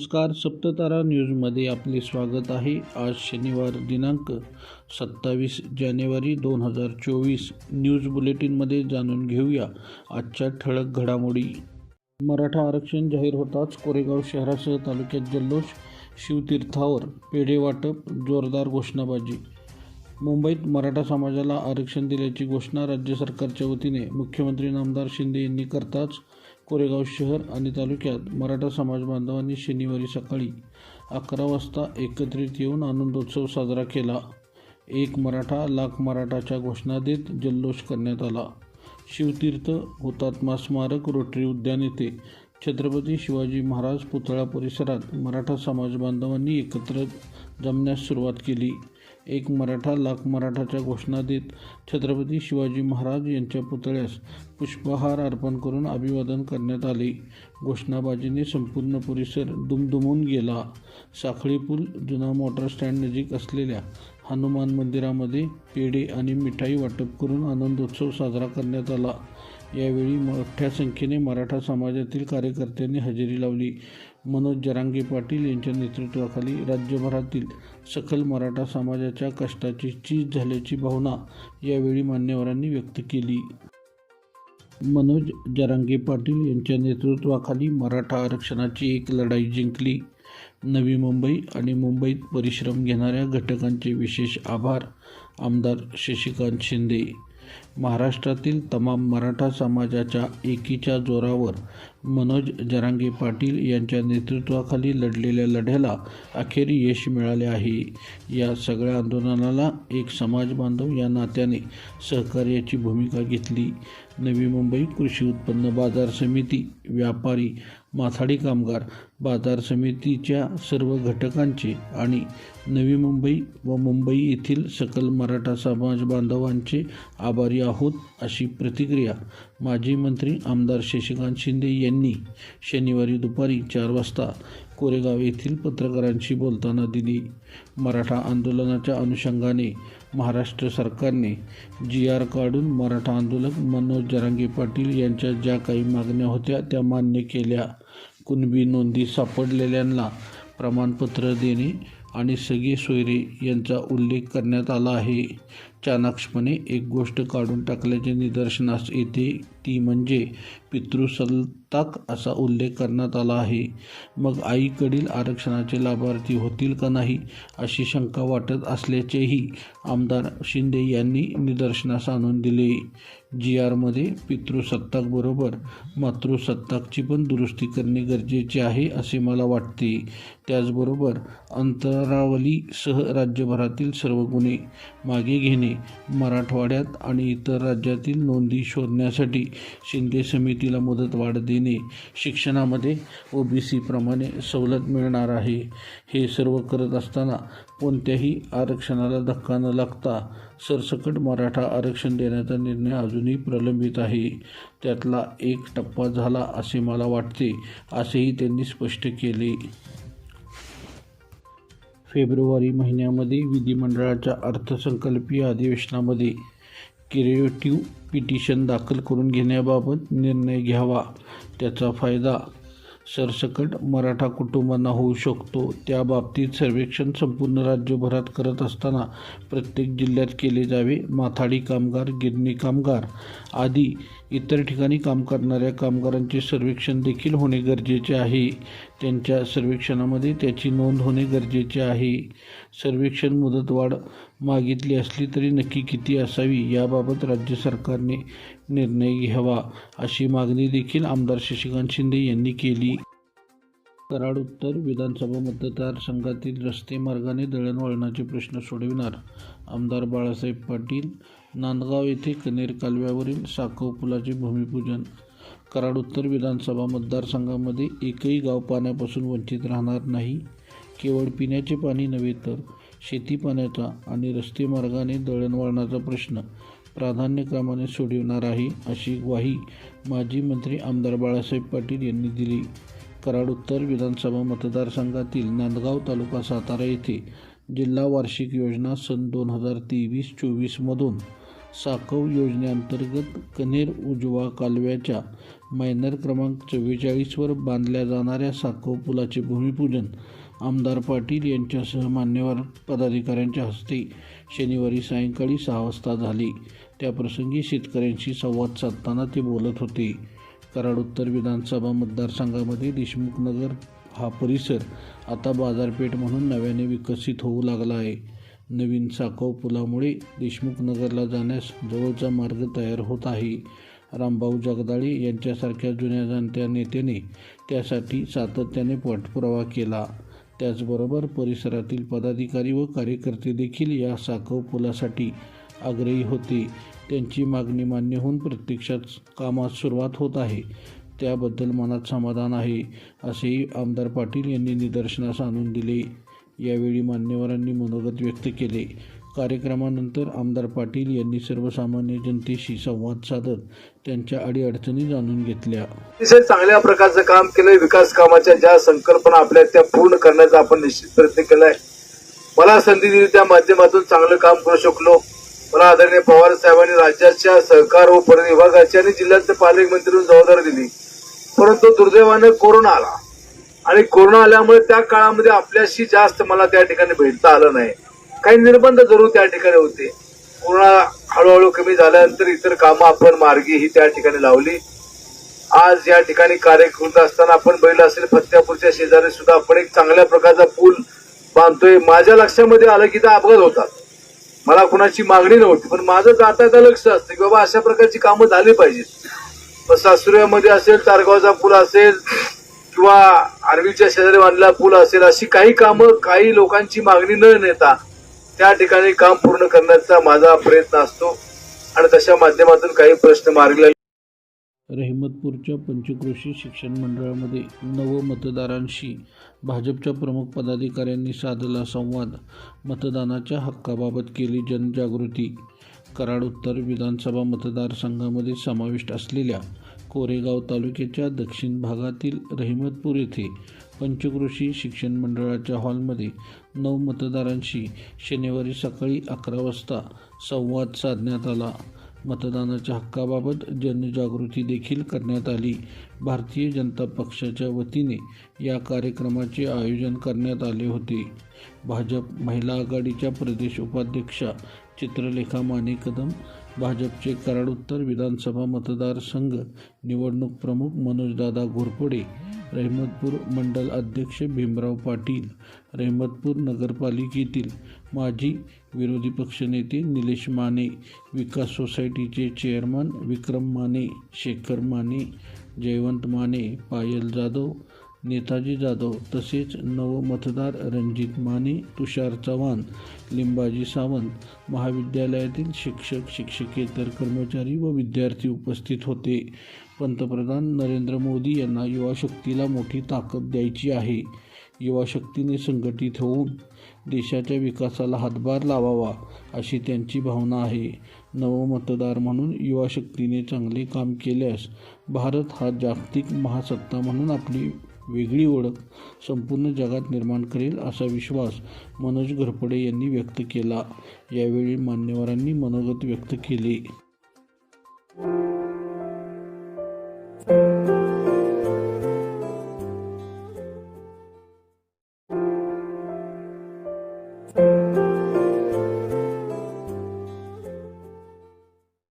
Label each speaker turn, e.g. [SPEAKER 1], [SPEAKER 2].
[SPEAKER 1] नमस्कार, सप्ततारा न्यूजमध्ये आपले स्वागत आहे. आज शनिवार दिनांक 27 जानेवारी 2024. न्यूज बुलेटिनमध्ये जाणून घेऊया आजच्या ठळक घडामोडी. मराठा आरक्षण जाहीर होताच कोरेगाव शहरासह तालुक्यात जल्लोष, शिवतीर्थावर पेढे वाटप, जोरदार घोषणाबाजी. मुंबईत मराठा समाजाला आरक्षण दिल्याची घोषणा राज्य सरकारच्या वतीने मुख्यमंत्री नामदार शिंदे यांनी करताच कोरेगाव शहर आणि तालुक्यात मराठा समाज बांधवांनी शनिवारी सकाळी 11 वाजता एकत्रित येऊन आनंदोत्सव साजरा केला. एक मराठा लाख मराठाच्या घोषणा देत जल्लोष करण्यात आला. शिवतीर्थ हुतात्मा स्मारक रोटरी उद्यान येथे छत्रपती शिवाजी महाराज पुतळा परिसरात मराठा समाज बांधवांनी एकत्र जमण्यास सुरुवात केली. एक मराठा लाख मराठाच्या घोषणा देत छत्रपती शिवाजी महाराज यांच्या पुतळ्यास पुष्पहार अर्पण करून अभिवादन करण्यात आले. घोषणाबाजीने संपूर्ण परिसर दुमदुमून गेला. साखळी पूल जुना मोटार स्टँड नजीक असलेल्या हनुमान मंदिरामध्ये पेढे आणि मिठाई वाटप करून आनंदोत्सव साजरा करण्यात आला. यावेळी मोठ्या संख्येने मराठा समाजातील कार्यकर्त्यांनी हजेरी लावली. मनोज जरांगे पाटील यांच्या नेतृत्वाखाली राज्यभरातील सकल मराठा समाजाच्या कष्टाची चीज झाल्याची भावना यावेळी मान्यवरांनी व्यक्त केली. मनोज जरांगे पाटील यांच्या नेतृत्वाखाली मराठा आरक्षणाची एक लढाई जिंकली. नवी मुंबई आणि मुंबईत परिश्रम घेणाऱ्या घटकांचे विशेष आभार. आमदार शशिकांत शिंदे. महाराष्ट्रातील तमाम मराठा समाजाच्या एकीच्या जोरावर मनोज जरांगे पाटील यांच्या नेतृत्वाखाली लढलेल्या लढ्याला अखेर यश मिळाले आहे. या सगळ्या आंदोलनाला एक समाज बांधव या नात्याने सहकार्याची भूमिका घेतली. नवी मुंबई कृषी उत्पन्न बाजार समिती, व्यापारी, माथाडी कामगार बाजार समितीच्या सर्व घटकांचे आणि नवी मुंबई व मुंबई येथील सकल मराठा समाज बांधवांचे आभारी आहोत, अशी प्रतिक्रिया माजी मंत्री आमदार शशिकांत शिंदे यांनी शनिवारी दुपारी 4 वाजता कोरेगाव येथील पत्रकारांशी बोलताना दिली. मराठा आंदोलनाच्या अनुषंगाने महाराष्ट्र सरकारने GR काढून मराठा आंदोलक मनोज जरांगे पाटील यांच्या ज्या काही मागण्या होत्या त्या मान्य केल्या. कुणबी नोंदी सापडलेल्यांना प्रमाणपत्र देणे आणि सगळे सोयरे यांचा उल्लेख करण्यात आला आहे. चाणाक्षपणे एक गोष्ट काढून टाकल्याचे निदर्शनास येते, ती म्हणजे पितृसत्ताक असा उल्लेख करण्यात आला आहे. मग आईकडील आरक्षणाचे लाभार्थी होतील का नाही अशी शंका वाटत असल्याचेही आमदार शिंदे यांनी निदर्शनास आणून दिले. GR मध्ये पितृसत्ताकबरोबर मातृसत्ताकची पण दुरुस्ती करणे गरजेचे आहे असे मला वाटते. त्याचबरोबर अंतरावलीसह राज्यभरातील सर्व गुन्हे मागे घेणे, मराठवाड्यात आणि इतर राज्यातील नोंदी शोधण्यासाठी शिंदे समितीला मुदतवाढ देणे, शिक्षणामध्ये OBC प्रमाणे सवलत मिळणार आहे. हे सर्व करत असताना कोणत्याही आरक्षणाला धक्का न लागता सरसकट मराठा आरक्षण देण्याचा निर्णय अजूनही प्रलंबित आहे. त्यातला एक टप्पा झाला असे मला वाटते, असेही त्यांनी स्पष्ट केले. फेब्रुवारी महिन्यामध्ये विधिमंडळाच्या अर्थसंकल्पीय अधिवेशनामध्ये क्युरेटिव्ह पिटिशन दाखल करून घेण्याबाबत निर्णय घ्यावा. त्याचा फायदा सरसकट मराठा कुटुंबांना होऊ शकतो. त्याबाबतीत सर्वेक्षण संपूर्ण राज्यभरात करत असताना प्रत्येक जिल्ह्यात केले जावे. माथाडी कामगार, गिरणी कामगार आदी इतर ठिकाणी काम करणाऱ्या कामगारांचे सर्वेक्षण देखील होणे गरजेचे आहे. त्यांच्या सर्वेक्षणामध्ये त्याची नोंद होणे गरजेचे आहे. सर्वेक्षण मुदतवाढ मागितली असली तरी नक्की किती असावी याबाबत राज्य सरकारने निर्णय घ्यावा, अशी मागणी देखील आमदार शशिकांत शिंदे यांनी केली. कराड उत्तर विधानसभा मतदारसंघातील रस्ते मार्गाने दळणवळणाचे प्रश्न सोडविणार आमदार बाळासाहेब पाटील. नांदगाव येथे कनेर कालव्यावरील साकव पुलाचे भूमिपूजन. कराड उत्तर विधानसभा मतदारसंघामध्ये एकही गाव पाण्यापासून वंचित राहणार नाही. केवळ पिण्याचे पाणी नव्हे तर शेती पाण्याचा आणि रस्ते मार्गाने दळणवळणाचा प्रश्न प्राधान्यक्रमाने सोडविणार आहे, अशी ग्वाही माजी मंत्री आमदार बाळासाहेब पाटील यांनी दिली. कराड उत्तर विधानसभा मतदारसंघातील नांदगाव तालुका सातारा येथे जिल्हा वार्षिक योजना सन 2023-24 मधून साकव योजनेअंतर्गत कनेर उजवा कालव्याच्या मायनर क्रमांक 44वर बांधल्या जाणाऱ्या साकव पुलाचे भूमिपूजन आमदार पाटील यांच्यासह मान्यवर पदाधिकाऱ्यांच्या हस्ते शनिवारी सायंकाळी 6 वाजता झाले. त्याप्रसंगी शेतकऱ्यांशी संवाद साधताना ते बोलत होते. कराड उत्तर विधानसभा मतदारसंघामध्ये देशमुख नगर हा परिसर आता बाजारपेठ म्हणून नव्याने विकसित होऊ लागला आहे. नवीन साकव पुलामुळे देशमुख नगरला जाण्यास जवळचा मार्ग तयार होत आहे. रामभाऊ जगदाळे यांच्यासारख्या जुन्या जाणत्या नेत्याने त्यासाठी सातत्याने पाठपुरावा केला. त्याचबरोबर परिसरातील पदाधिकारी व कार्यकर्ते देखील या साकव पुलासाठी आग्रही होते. त्यांची मागणी मान्य होऊन प्रत्यक्षात कामास सुरुवात होत आहे. त्याबद्दल मनात समाधान आहे, असेही आमदार पाटील यांनी निदर्शनास आणून दिले. यावेळी मान्यवरांनी मनोगत व्यक्त केले. कार्यक्रमानंतर आमदार पाटील यांनी सर्वसामान्य जनतेशी संवाद साधत त्यांच्या अडीअडचणी जाणून घेतल्या.
[SPEAKER 2] अतिशय चांगल्या प्रकारचं काम केलंय. विकास कामाच्या ज्या संकल्पना आपल्या त्या पूर्ण करण्याचा आपण निश्चित प्रयत्न केलाय. मला संधी दिली त्या माध्यमातून चांगलं काम करू शकलो. मला आदरणीय पवार साहेबांनी राज्याच्या सहकार व पणन विभागाची आणि जिल्ह्याचे पालकमंत्री म्हणून जबाबदारी दिली. परंतु दुर्दैवानं कोरोना आला आणि कोरोना आल्यामुळे त्या काळामध्ये आपल्याशी जास्त मला त्या ठिकाणी भेटता आलं नाही. काही निर्बंध जरूर त्या ठिकाणी होते. कोरोना हळूहळू कमी झाल्यानंतर इतर कामं आपण मार्गी ही त्या ठिकाणी लावली. आज या ठिकाणी कार्य करत असताना आपण बघितलं असेल, फत्यापूरच्या शेजारी सुद्धा आपण एक चांगल्या प्रकारचा पूल बांधतोय. माझ्या लक्षामध्ये आलं की त्या अपघात होतात. मला कुणाची मागणी नव्हती, पण माझं जाता लक्ष असतं की बाबा अशा प्रकारची कामं झाली पाहिजेत. सासुऱ्यामध्ये असेल, तारगावचा पूल असेल किंवा आर्वीच्या शेजारी बांधलेला पूल असेल, अशी काही कामं काही लोकांची मागणी न नेता त्या ठिकाणी काम पूर्ण करण्याचा माझा प्रयत्न असतो आणि तशा माध्यमातून काही प्रश्न मार्गी
[SPEAKER 1] रहिमतपूरच्या पंचक्रोशी शिक्षण मंडळामध्ये नवमतदारांशी भाजपच्या प्रमुख पदाधिकाऱ्यांनी साधला संवाद. मतदानाच्या हक्काबाबत केली जनजागृती. कराड उत्तर विधानसभा मतदारसंघामध्ये समाविष्ट असलेल्या कोरेगाव तालुक्याच्या दक्षिण भागातील रहिमतपूर येथे पंचक्रोशी शिक्षण मंडळाच्या हॉलमध्ये नवमतदारांशी शनिवारी सकाळी 11 वाजता संवाद साधण्यात आला. मतदानाच्या हक्काबाबत जनजागृती देखील करण्यात आली. भारतीय जनता पक्षाच्या वतीने या कार्यक्रमाचे आयोजन करण्यात आले होते. भाजप महिला आघाडीच्या प्रदेश उपाध्यक्षा चित्रलेखा माने कदम, भाजपचे कराड उत्तर विधानसभा मतदारसंघ निवडणूक प्रमुख मनोजदादा घोरपडे, रहिमतपूर मंडल अध्यक्ष भीमराव पाटील, रहिमतपूर नगरपालिकेतील माजी विरोधी पक्षनेते निलेश माने, विकास सोसायटीचे चेअरमन विक्रम माने, शेखर माने, जयवंत माने, पायल जाधव, नेताजी जाधव तसेच नवमतदार रणजित माने, तुषार चव्हाण, लिंबाजी सावंत, महाविद्यालयातील शिक्षक, शिक्षकेतर कर्मचारी व विद्यार्थी उपस्थित होते. पंतप्रधान नरेंद्र मोदी यांना युवाशक्तीला मोठी ताकद द्यायची आहे. युवाशक्तीने संघटित होऊन देशाच्या विकासाला हातभार लावावा अशी त्यांची भावना आहे. नवमतदार म्हणून युवाशक्तीने चांगले काम केल्यास भारत हा जागतिक महासत्ता म्हणून आपली वेगळी ओळख संपूर्ण जगात निर्माण करेल असा विश्वास मनोज घोरपडे यांनी व्यक्त केला. यावेळी मान्यवरांनी मनोगत व्यक्त केले.